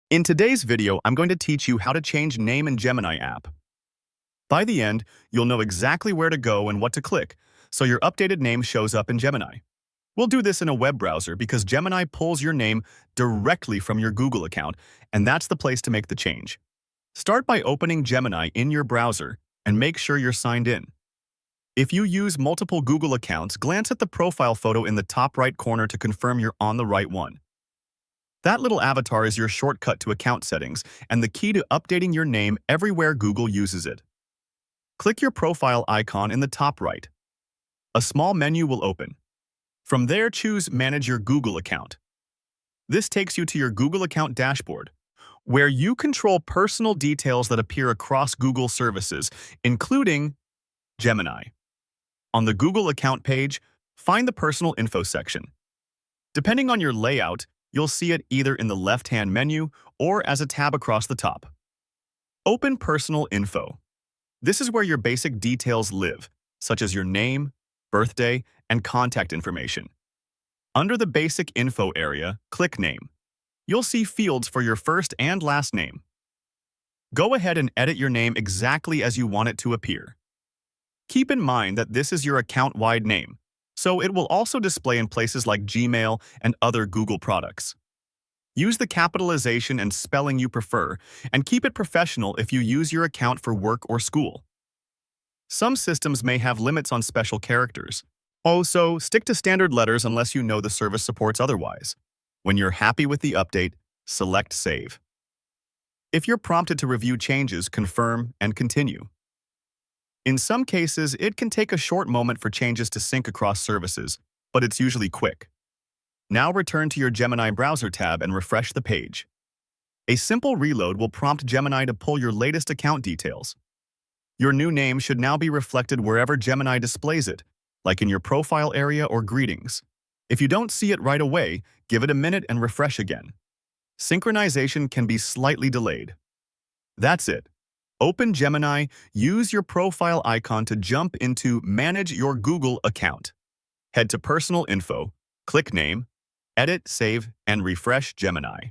In today's video, I'm going to teach you how to change name in Gemini app. By the end, you'll know exactly where to go and what to click, so your updated name shows up in Gemini. We'll do this in a web browser because Gemini pulls your name directly from your Google account, and that's the place to make the change. Start by opening Gemini in your browser and make sure you're signed in. If you use multiple Google accounts, glance at the profile photo in the top right corner to confirm you're on the right one. That little avatar is your shortcut to account settings and the key to updating your name everywhere Google uses it. Click your profile icon in the top right. A small menu will open. From there, choose Manage Your Google Account. This takes you to your Google account dashboard, where you control personal details that appear across Google services, including Gemini. On the Google account page, find the Personal Info section. Depending on your layout, you'll see it either in the left-hand menu or as a tab across the top. Open Personal Info. This is where your basic details live, such as your name, birthday, and contact information. Under the Basic Info area, click Name. You'll see fields for your first and last name. Go ahead and edit your name exactly as you want it to appear. Keep in mind that this is your account-wide name, so it will also display in places like Gmail and other Google products. Use the capitalization and spelling you prefer, and keep it professional if you use your account for work or school. Some systems may have limits on special characters. Also, stick to standard letters unless you know the service supports otherwise. When you're happy with the update, select Save. If you're prompted to review changes, confirm and continue. In some cases, it can take a short moment for changes to sync across services, but it's usually quick. Now return to your Gemini browser tab and refresh the page. A simple reload will prompt Gemini to pull your latest account details. Your new name should now be reflected wherever Gemini displays it, like in your profile area or greetings. If you don't see it right away, give it a minute and refresh again. Synchronization can be slightly delayed. That's it. Open Gemini, use your profile icon to jump into Manage Your Google Account. Head to Personal Info, click Name, edit, save, and refresh Gemini.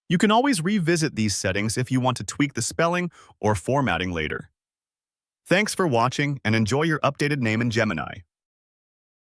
You can always revisit these settings if you want to tweak the spelling or formatting later. Thanks for watching and enjoy your updated name in Gemini.